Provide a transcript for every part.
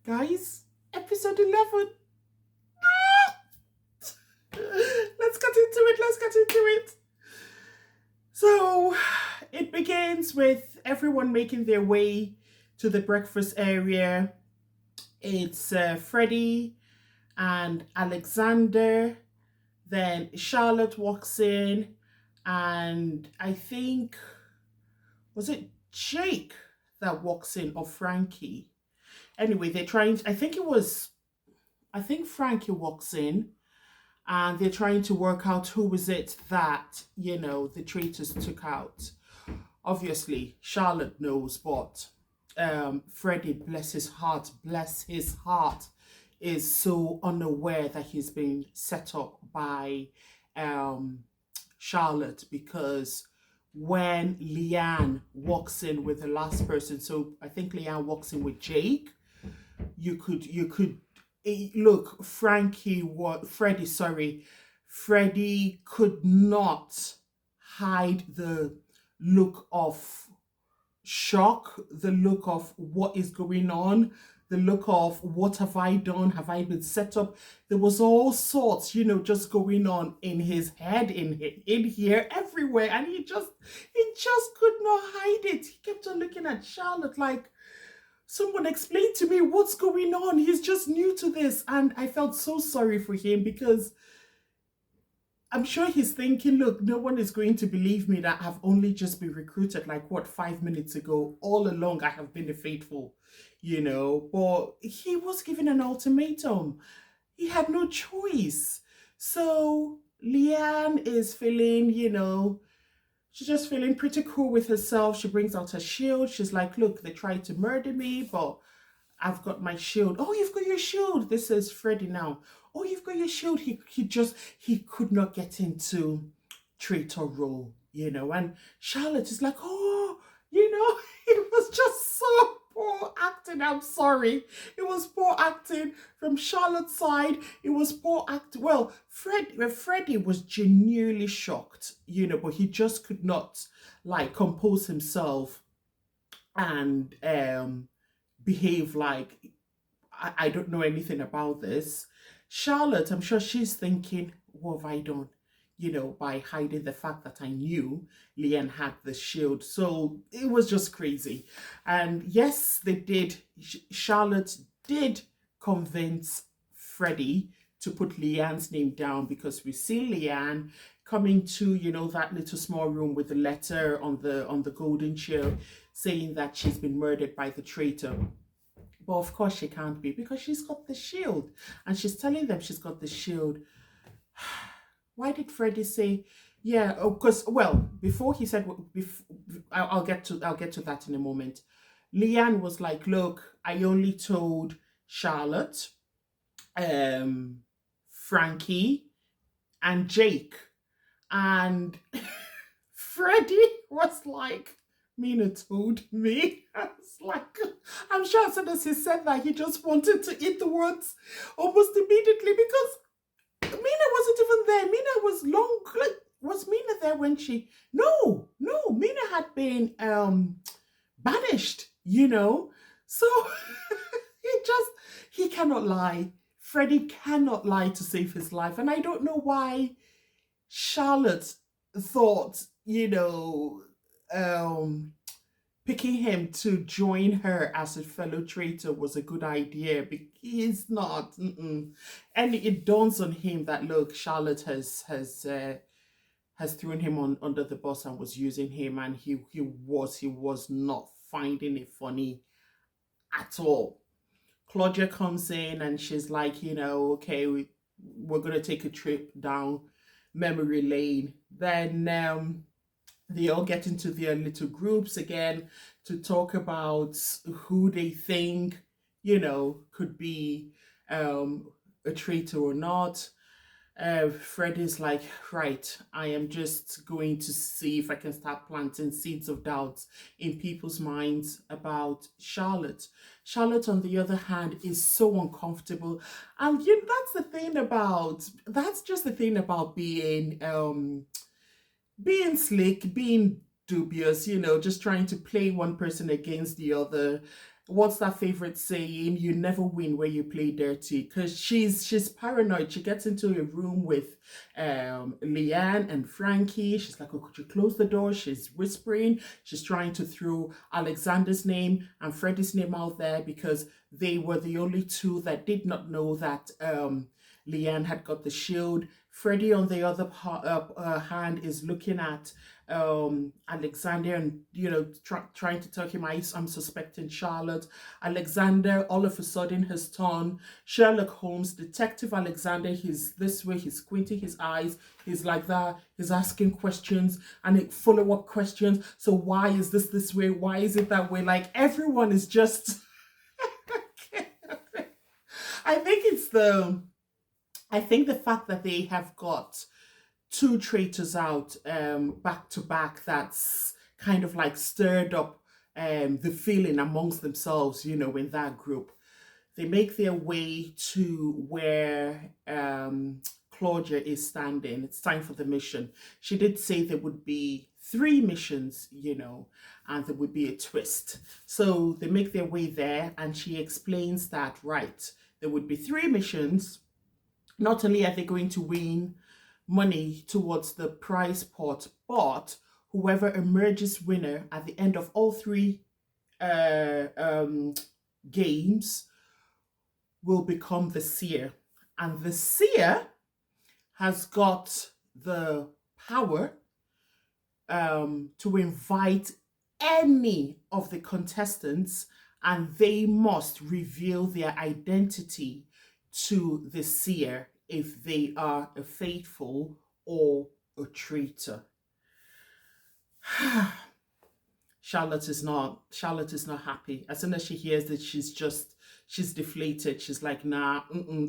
Guys, episode 11. Ah! Let's get into it. Let's get into it. So, it begins with everyone making their way to the breakfast area. It's Freddie and Alexander. Then Charlotte walks in, and I think, was it Jake that walks in or Frankie? Anyway, they're trying, I think Frankie walks in and they're trying to work out who was it that, the traitors took out. Obviously, Charlotte knows, but Freddie, bless his heart, is so unaware that he's been set up by um, Charlotte because when Leanne walks in with the last person, so I think Leanne walks in with Jake, look, Freddie could not hide the look of shock, the look of what is going on, the look of what have I done, have I been set up. There was all sorts, just going on in his head, in here, everywhere, and he just could not hide it. He kept on looking at Charlotte like, someone explain to me what's going on. He's just new to this. And I felt so sorry for him because I'm sure he's thinking, look, no one is going to believe me that I've only just been recruited like, what, 5 minutes ago. All along, I have been the faithful, But he was given an ultimatum. He had no choice. So Leanne is feeling, she's just feeling pretty cool with herself. She brings out her shield. She's like, look, they tried to murder me, but I've got my shield. Oh, you've got your shield. This is Freddie now. Oh, you've got your shield. He could not get into traitor role, And Charlotte is like, oh, it was just so poor acting. I'm sorry. It was poor acting from Charlotte's side. It was poor acting. Well, Freddie was genuinely shocked, but he just could not like compose himself and behave like I don't know anything about this. Charlotte, I'm sure she's thinking, what have I done? By hiding the fact that I knew Leanne had the shield. So it was just crazy. And yes, they did. Charlotte did convince Freddie to put Leanne's name down because we see Leanne coming to, that little small room with the letter on the golden chair saying that she's been murdered by the traitor. But of course she can't be because she's got the shield. And she's telling them she's got the shield. Why did Freddie say, yeah, because, well, before he said, I'll get to that in a moment. Leanne was like, look, I only told Charlotte, Frankie, and Jake. And Freddie was like, Mina told me. I was like, I'm sure as soon as he said that, he just wanted to eat the words almost immediately because Mina wasn't even there. Mina was was Mina there when no, Mina had been banished, So he cannot lie. Freddie cannot lie to save his life. And I don't know why Charlotte thought, picking him to join her as a fellow traitor was a good idea, but he's not. And it dawns on him that, look, Charlotte has thrown him under the bus and was using him, and he was not finding it funny at all. Claudia comes in and she's like, okay, we're gonna take a trip down memory lane. Then they all get into their little groups again to talk about who they think, could be a traitor or not. Fred is like, right, I am just going to see if I can start planting seeds of doubt in people's minds about Charlotte. Charlotte, on the other hand, is so uncomfortable. And that's just the thing about being slick, being dubious, just trying to play one person against the other. what's that favorite saying? You never win where you play dirty. Because she's paranoid. She gets into a room with Leanne and Frankie. She's like, oh, could you close the door? She's whispering. She's trying to throw Alexander's name and Freddie's name out there because they were the only two that did not know that Leanne had got the shield. Freddie, on the other hand, is looking at Alexander and, trying to tell him, I'm suspecting Charlotte. Alexander all of a sudden has turned Sherlock Holmes. Detective Alexander, he's this way, he's squinting his eyes, he's like that, he's asking questions and follow-up questions. So why is this way? Why is it that way? Like, everyone is just I think the fact that they have got two traitors out back to back, that's kind of like stirred up the feeling amongst themselves, in that group. They make their way to where Claudia is standing. It's time for the mission. She did say there would be three missions, and there would be a twist. So they make their way there, and she explains that, right, there would be three missions. Not only are they going to win money towards the prize pot, but whoever emerges winner at the end of all three games will become the seer. And the seer has got the power to invite any of the contestants, and they must reveal their identity to the seer if they are a faithful or a traitor. Charlotte is not happy. As soon as she hears that, she's deflated. She's like, nah,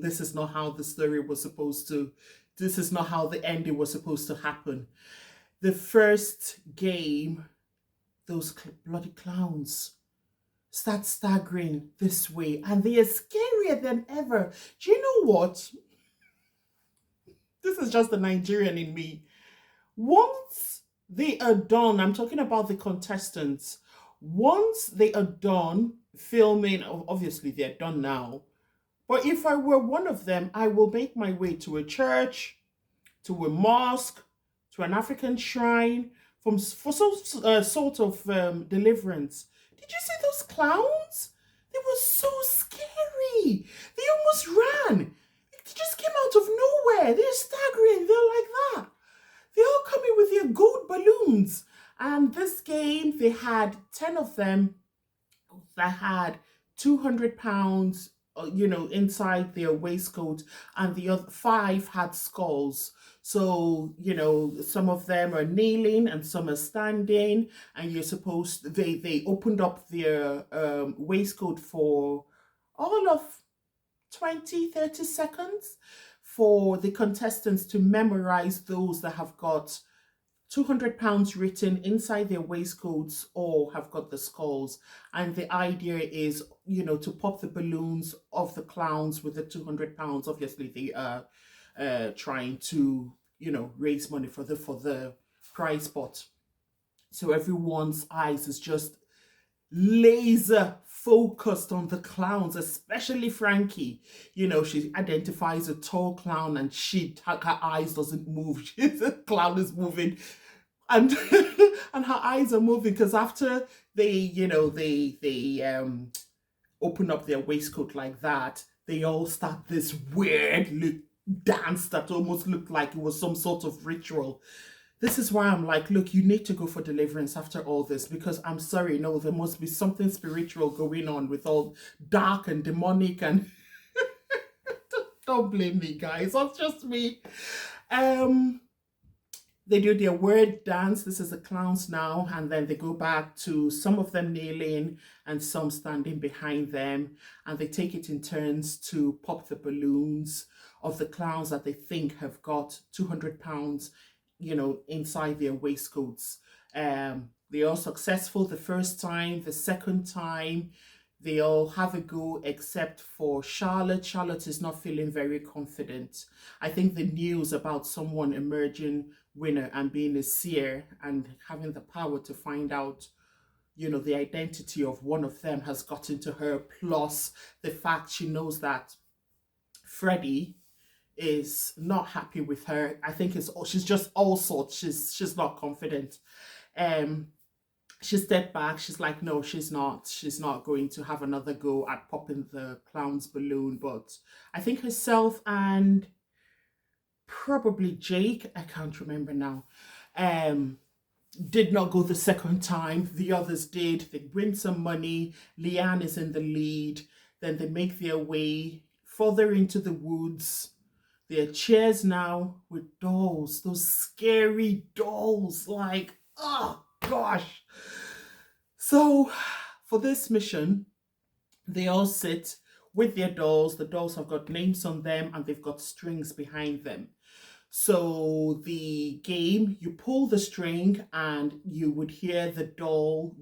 this is not how the story was supposed to, this is not how the ending was supposed to happen. The first game, those bloody clowns start staggering this way, and they are scarier than ever. Do you know what? This is just the Nigerian in me. Once they are done, I'm talking about the contestants, once they are done filming, obviously they're done now, but if I were one of them, I will make my way to a church, to a mosque, to an African shrine, for some sort of deliverance. Did you see those clowns? They were so scary. They almost ran. They just came out of nowhere. They're staggering. They're like that. They're all coming with their gold balloons. And this game, they had 10 of them that had £200, inside their waistcoat, and the other 5 had skulls. So, some of them are kneeling and some are standing, and they opened up their waistcoat for all of 20-30 seconds for the contestants to memorize those that have got £200 written inside their waistcoats or have got the skulls. And the idea is, to pop the balloons of the clowns with the £200. Obviously, they are trying to, raise money for the prize pot. So everyone's eyes is just laser focused on the clowns, especially Frankie. She identifies a tall clown and her eyes doesn't move. The clown is moving, and and her eyes are moving because after they open up their waistcoat like that, they all start this weird dance that almost looked like it was some sort of ritual. This is why I'm like, look, you need to go for deliverance after all this, because I'm sorry, no, there must be something spiritual going on with all dark and demonic, and don't blame me, guys, that's just me. They do their word dance. This is the clowns now, and then they go back to some of them kneeling and some standing behind them, and they take it in turns to pop the balloons of the clowns that they think have got £200, inside their waistcoats. They are successful the first time. The second time, they all have a go except for Charlotte. Charlotte is not feeling very confident. I think the news about someone emerging winner and being a seer and having the power to find out, the identity of one of them has gotten to her, plus the fact she knows that Freddie is not happy with her. I think she's just all sorts. She's not confident. Um, she stepped back. She's like, no, she's not. She's not going to have another go at popping the clown's balloon. But I think herself and probably Jake, I can't remember now, um, did not go the second time. The others did. They win some money. Leanne is in the lead. Then they make their way further into the woods. There are chairs now with dolls, those scary dolls. Like, oh gosh. So for this mission, they all sit with their dolls. The dolls have got names on them and they've got strings behind them. So the game, you pull the string and you would hear the doll,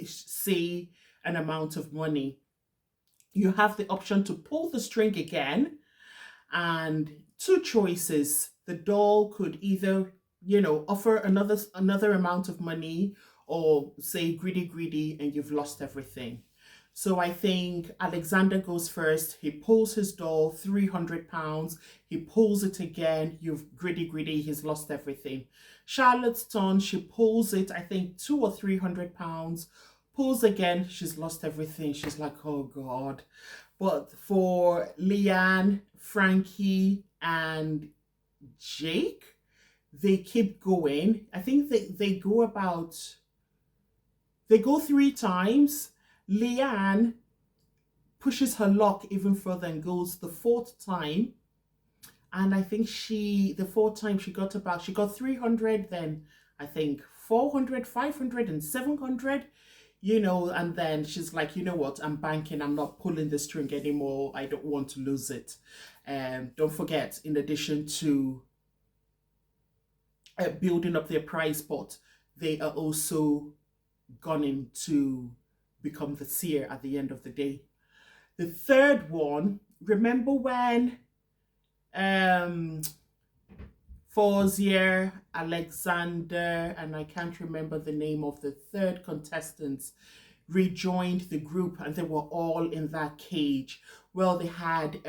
say an amount of money. You have the option to pull the string again, and two choices. The doll could either, offer another amount of money, or say greedy, greedy, and you've lost everything. So I think Alexander goes first. He pulls his doll, £300. He pulls it again. You've greedy, greedy. He's lost everything. Charlotte's turn. She pulls it, I think, £200 or £300. Pulls again. She's lost everything. She's like, oh God. But for Leanne, Frankie, and Jake, they keep going. I think they go 3 times. Leanne pushes her luck even further and goes the 4th time. And I think the 4th time she got 300, then I think 400, 500, and 700, and then she's like, you know what, I'm banking, I'm not pulling the string anymore. I don't want to lose it. Don't forget, in addition to building up their prize pot, they are also gunning to become the seer at the end of the day. The third one, remember when Fauzier, Alexander, and I can't remember the name of the third contestants, rejoined the group and they were all in that cage? Well, they had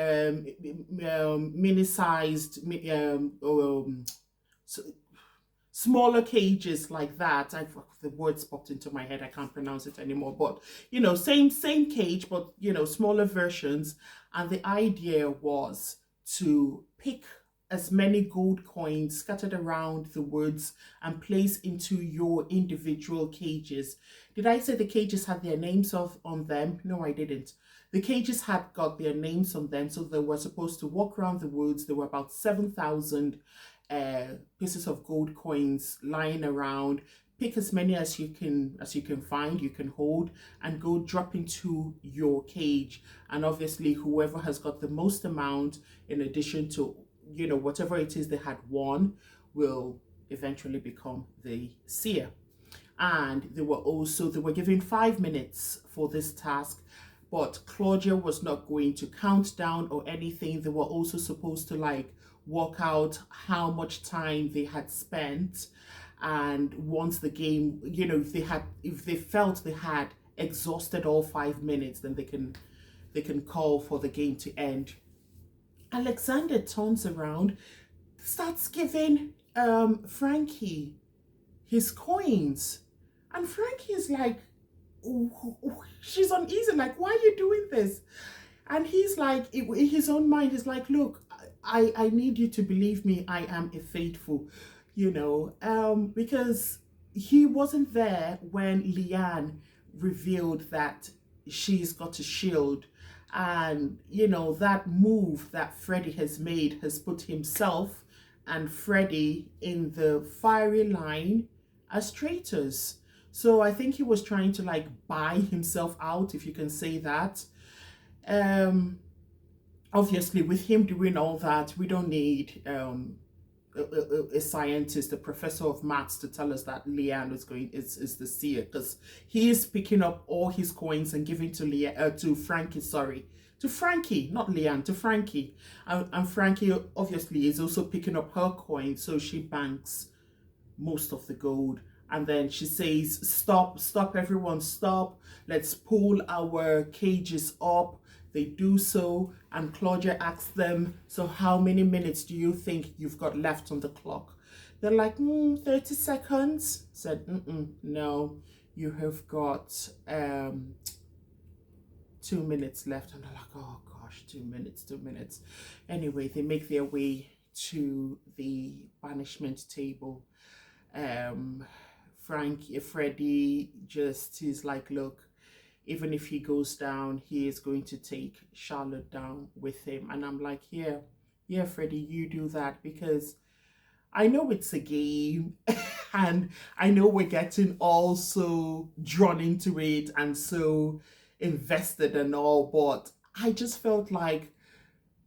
mini-sized smaller cages like that. The words popped into my head. I can't pronounce it anymore. But same cage, but smaller versions. And the idea was to pick as many gold coins scattered around the woods and place into your individual cages. Did I say the cages had their names on them? No, I didn't. The cages had got their names on them, so they were supposed to walk around the woods. There were about 7,000 pieces of gold coins lying around. Pick as many as you can find, you can hold, and go drop into your cage. And obviously, whoever has got the most amount, in addition to whatever it is they had won, will eventually become the seer. And they were given 5 minutes for this task. But Claudia was not going to count down or anything. They were also supposed to work out how much time they had spent, and once the game, if they felt they had exhausted all 5 minutes, then they can call for the game to end. Alexander turns around, starts giving Frankie his coins, and Frankie is like, she's uneasy, like, why are you doing this? And he's like, in his own mind, he's like, look, I need you to believe me, I am a faithful, because he wasn't there when Leanne revealed that she's got a shield. And, that move that Freddie has made has put himself and Freddie in the fiery line as traitors. So I think he was trying to buy himself out, if you can say that. Obviously, with him doing all that, we don't need a scientist, a professor of maths, to tell us that Leanne is the seer, because he is picking up all his coins and giving to Frankie, not Leanne, to Frankie, and Frankie obviously is also picking up her coins, so she banks most of the gold. And then she says, stop, stop, everyone, stop. Let's pull our cages up. They do so. And Claudia asks them, so how many minutes do you think you've got left on the clock? They're like, 30 seconds. Said, no, you have got 2 minutes left. And they're like, oh gosh, 2 minutes, 2 minutes. Anyway, they make their way to the banishment table. Freddie just is like, look, even if he goes down, he is going to take Charlotte down with him. And I'm like, yeah, Freddie, you do that, because I know it's a game and I know we're getting all so drawn into it and so invested and all, but I just felt like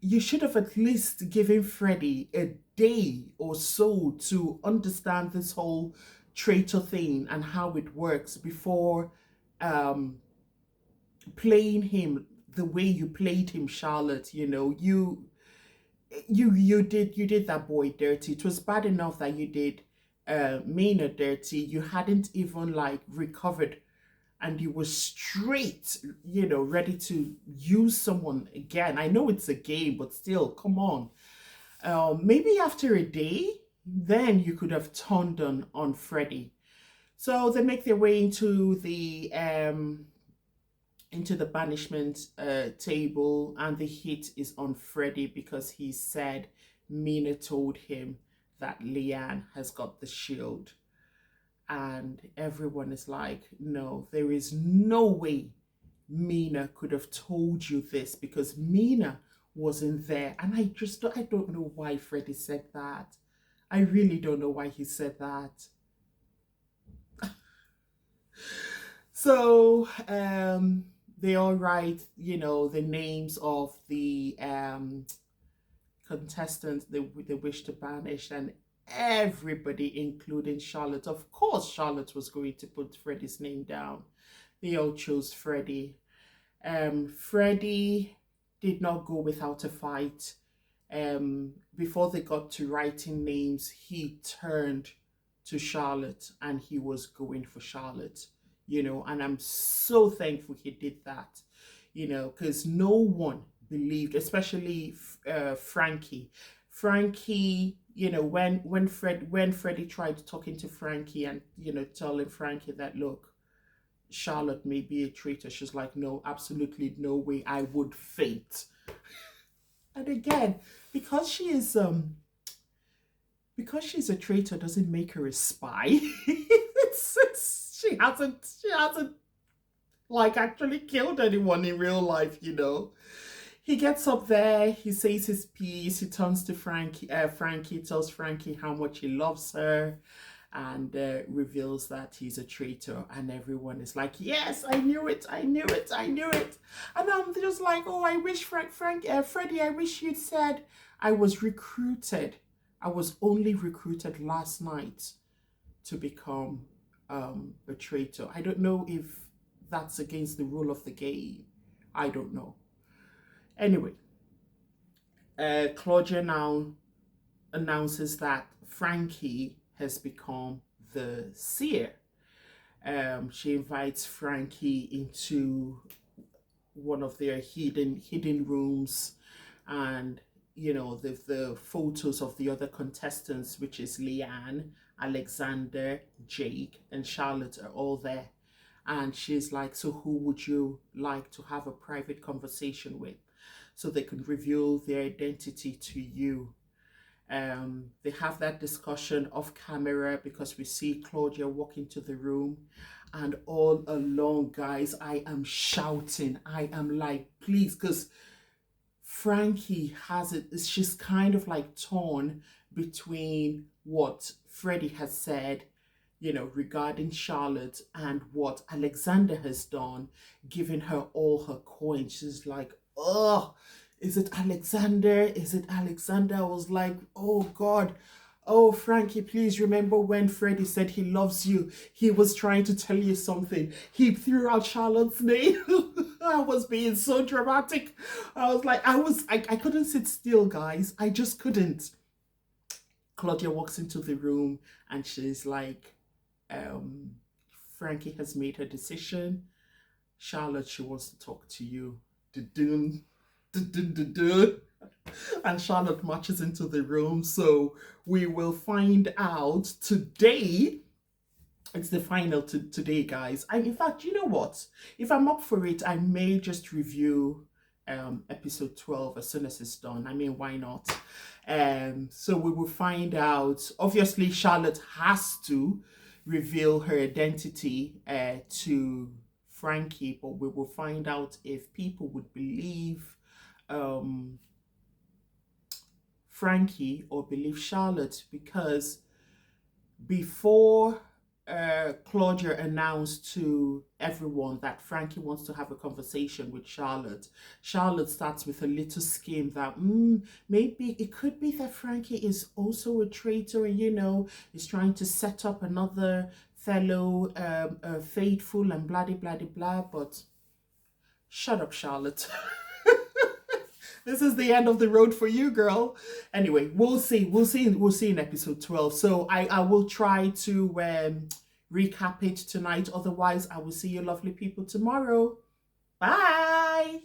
you should have at least given Freddie a day or so to understand this whole traitor thing and how it works before um, playing him the way you played him, Charlotte. You know, you did that boy dirty. It was bad enough that you did Maynard dirty. You hadn't even like recovered, and you were straight, ready to use someone again. I know it's a game, but still, come on. Maybe after a day, then you could have turned on Freddy. So they make their way into the banishment table, and the hit is on Freddy because he said Mina told him that Leanne has got the shield. And everyone is like, no, there is no way Mina could have told you this, because Mina wasn't there. And I don't know why Freddie said that. I really don't know why he said that. So they all write, the names of the contestants they wish to banish, and everybody, including Charlotte. Of course, Charlotte was going to put Freddie's name down. They all chose Freddie. Freddie did not go without a fight. Before they got to writing names, he turned to Charlotte and he was going for Charlotte, and I'm so thankful he did that, because no one believed, especially Frankie. Frankie, when Freddie tried talking to Frankie and telling Frankie that, look, Charlotte may be a traitor, she's like, no, absolutely no way, I would faint. And again, because she's a traitor doesn't make her a spy. She hasn't like actually killed anyone in real life. He gets up there, he says his piece, he turns to Frankie tells Frankie how much he loves her, and reveals that he's a traitor, and everyone is like, yes, I knew it, I knew it, I knew it. And I'm just like, oh, I wish Freddie, I wish you'd said I was recruited. I was only recruited last night to become a traitor. I don't know if that's against the rule of the game. I don't know. Anyway, Claudia now announces that Frankie has become the seer. She invites Frankie into one of their hidden rooms, and the photos of the other contestants, which is Leanne, Alexander, Jake, and Charlotte, are all there. And she's like, so who would you like to have a private conversation with, so they can reveal their identity to you? They have that discussion off camera, because we see Claudia walk into the room, and all along, guys, I am shouting. I am like, please, because Frankie has it. She's kind of like torn between what Freddie has said, regarding Charlotte, and what Alexander has done, giving her all her coins. She's like, oh, is it Alexander? Is it Alexander? I was like, oh God. Oh, Frankie, please remember when Freddie said he loves you. He was trying to tell you something. He threw out Charlotte's name. I was being so dramatic. I was like, I couldn't sit still, guys. I just couldn't. Claudia walks into the room and she's like, Um, Frankie has made her decision. Charlotte, she wants to talk to you. Du-dun, du-dun, du-dun. And Charlotte marches into the room. So we will find out today. It's the final today, guys. In fact, you know what? If I'm up for it, I may just review episode 12 as soon as it's done. I mean, why not? So we will find out. Obviously, Charlotte has to reveal her identity to Frankie, but we will find out if people would believe um, Frankie or believe Charlotte, because before Claudia announced to everyone that Frankie wants to have a conversation with Charlotte, Charlotte starts with a little scheme that maybe it could be that Frankie is also a traitor and, is trying to set up another fellow faithful and blah, blah, blah, blah. But shut up, Charlotte. This is the end of the road for you, girl. Anyway, we'll see. We'll see in episode 12. So I will try to recap it tonight. Otherwise, I will see you lovely people tomorrow. Bye.